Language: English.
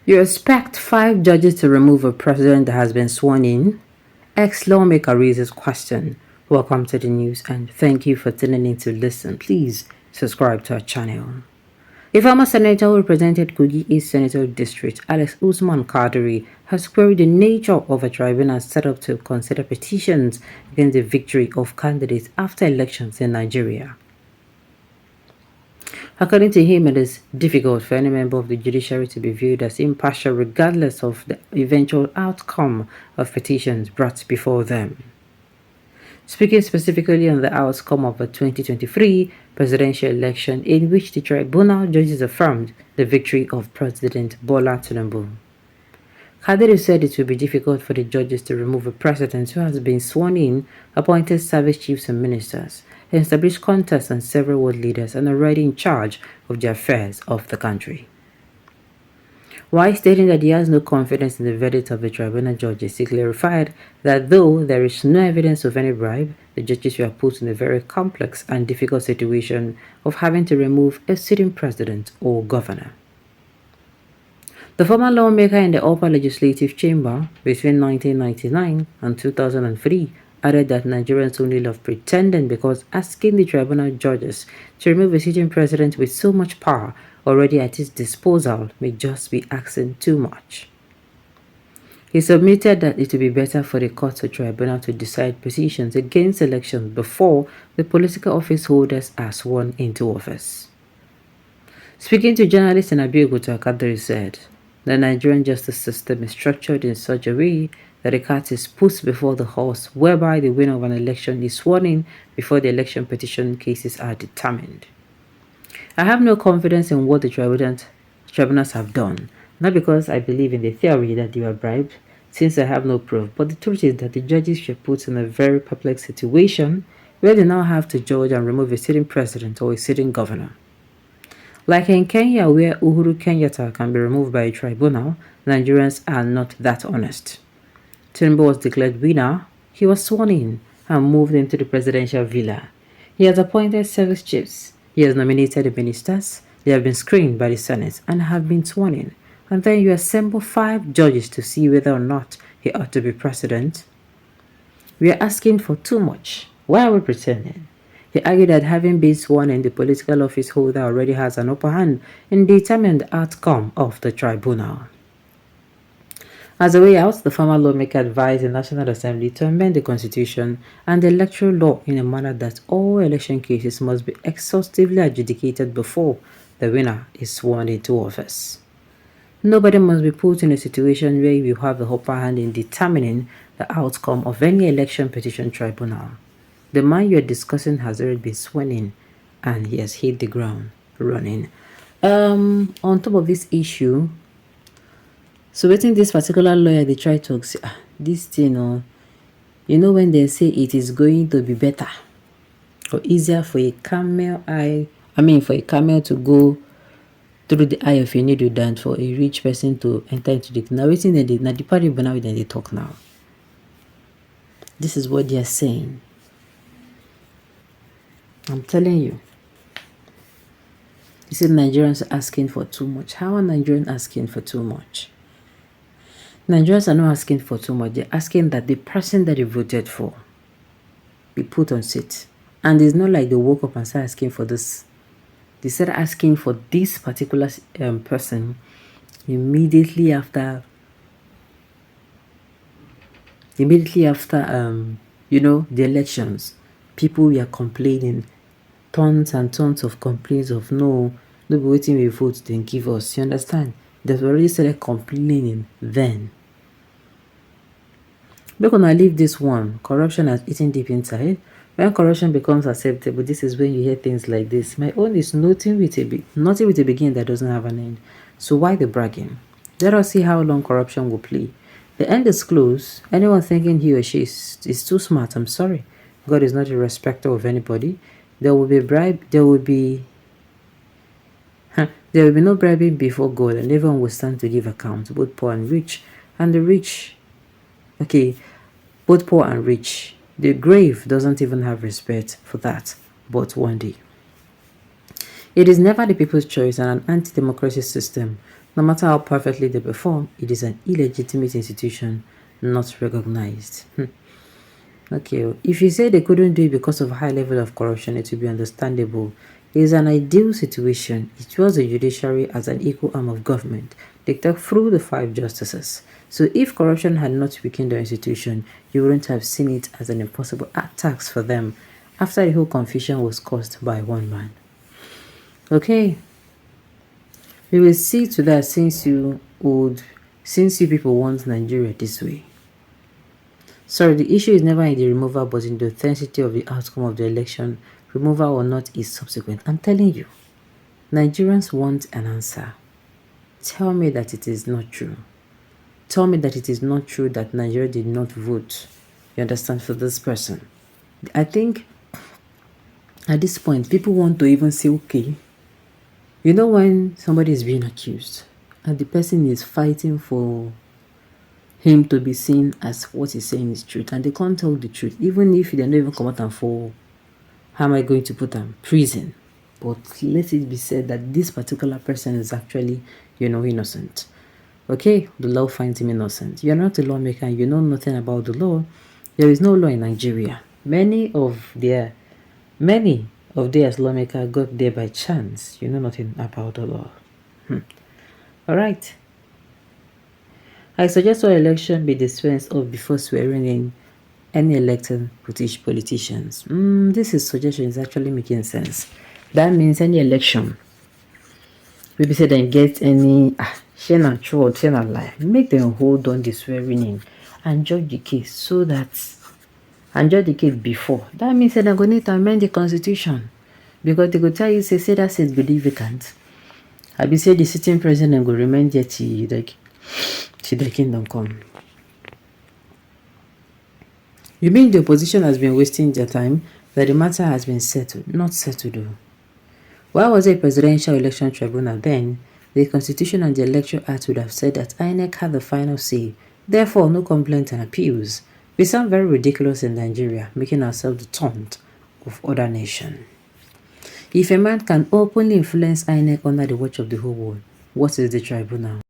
You expect 5 judges to remove a president that has been sworn in? Ex-lawmaker raises question. Welcome to the news and thank you for tuning in to listen. Please subscribe to our channel. A former senator who represented Kogi East Senatorial District, Alex Usman Kadiri, has queried the nature of a tribunal set up to consider petitions against the victory of candidates after elections in Nigeria. According to him, it is difficult for any member of the judiciary to be viewed as impartial regardless of the eventual outcome of petitions brought before them. Speaking specifically on the outcome of the 2023 presidential election in which the tribunal judges affirmed the victory of President Bola Tinubu. Kadiri said it will be difficult for the judges to remove a president who has been sworn in, appointed service chiefs and ministers, and established contacts and several world leaders and already in charge of the affairs of the country. While stating that he has no confidence in the verdict of the tribunal judges, he clarified that though there is no evidence of any bribe, the judges were put in a very complex and difficult situation of having to remove a sitting president or governor. The former lawmaker in the upper legislative chamber between 1999 and 2003 added that Nigerians only love pretending because asking the tribunal judges to remove a sitting president with so much power already at his disposal may just be asking too much. He submitted that it would be better for the court or tribunal to decide petitions against elections before the political office holders are sworn into office. Speaking to journalists in Abeokuta, Kadiri said, the Nigerian justice system is structured in such a way that the cart is put before the horse, whereby the winner of an election is sworn in before the election petition cases are determined. I have no confidence in what the tribunals have done, not because I believe in the theory that they were bribed, since I have no proof, but the truth is that the judges were put in a very perplexed situation where they now have to judge and remove a sitting president or a sitting governor. Like in Kenya, where Uhuru Kenyatta can be removed by a tribunal, Nigerians are not that honest. Tinubu was declared winner, he was sworn in and moved into the presidential villa. He has appointed service chiefs, he has nominated the ministers, they have been screened by the Senate and have been sworn in, and then you assemble 5 judges to see whether or not he ought to be president. We are asking for too much. Why are we pretending? He argued that having been sworn in, the political office holder already has an upper hand in determining the outcome of the tribunal. As a way out, the former lawmaker advised the National Assembly to amend the Constitution and the electoral law in a manner that all election cases must be exhaustively adjudicated before the winner is sworn into office. Nobody must be put in a situation where you have the upper hand in determining the outcome of any election petition tribunal. The man you are discussing has already been sworn in and he has hit the ground running. On top of this issue, so waiting this particular lawyer, they try to say, this thing, you know when they say it is going to be better or easier for a camel to go through the eye of a needle than for a rich person to enter into the now waiting the party but now then they talk now. This is what they are saying. I'm telling you. You see, Nigerians are asking for too much. How are Nigerians asking for too much? Nigerians are not asking for too much. They're asking that the person that they voted for be put on seat. And it's not like they woke up and started asking for this. They started asking for this particular person immediately after the elections. People were complaining, tons and tons of complaints of no be waiting we vote then give us. You understand? They've already started complaining then. We're gonna leave this one. Corruption has eaten deep inside. When corruption becomes acceptable, this is when you hear things like this. My own is nothing with a beginning that doesn't have an end. So why the bragging? Let us see how long corruption will play. The end is close. Anyone thinking he or she is too smart, I'm sorry. God is not a respecter of anybody. There will be no bribing before God, and everyone will stand to give account, both poor and rich. And the rich, both poor and rich. The grave doesn't even have respect for that, but one day. It is never the people's choice, and an anti-democracy system No matter how perfectly they perform, it is an illegitimate institution not recognized. Okay, if you say they couldn't do it because of a high level of corruption, it would be understandable. It is an ideal situation. It was the judiciary as an equal arm of government, dictated through the 5 justices. So if corruption had not weakened the institution, you wouldn't have seen it as an impossible task for them after the whole confusion was caused by one man. Okay, we will see to that since you people want Nigeria this way. Sorry, the issue is never in the removal but in the authenticity of the outcome of the election. Removal or not is subsequent. I'm telling you, Nigerians want an answer. Tell me that it is not true. Tell me that it is not true that Nigeria did not vote, you understand, for this person. I think at this point, people want to even say, okay, you know when somebody is being accused and the person is fighting for him to be seen as what he's saying is truth, and they can't tell the truth, even if they don't even come out and fall. How am I going to put them? Prison. But let it be said that this particular person is actually, innocent. Okay, the law finds him innocent. You're not a lawmaker, you know nothing about the law. There is no law in Nigeria. Many of their lawmakers got there by chance. You know nothing about the law. All right. I suggest all election be dispensed of before swearing in any elected British politicians. This suggestion is actually making sense. That means any election, we say them get any shena true or shena lie. Make them hold on the swearing in and judge the case judge the case before. That means they're going to amend the constitution because they go tell you say that says believe it can't. I be say the sitting president will remain there till the kingdom come. You mean the opposition has been wasting their time, that the matter has been settled? Not settled though. Why was it a presidential election tribunal then? The Constitution and the Electoral Act would have said that INEC had the final say, therefore no complaints and appeals. We sound very ridiculous in Nigeria, making ourselves the taunt of other nations. If a man can openly influence INEC under the watch of the whole world, what is the tribunal?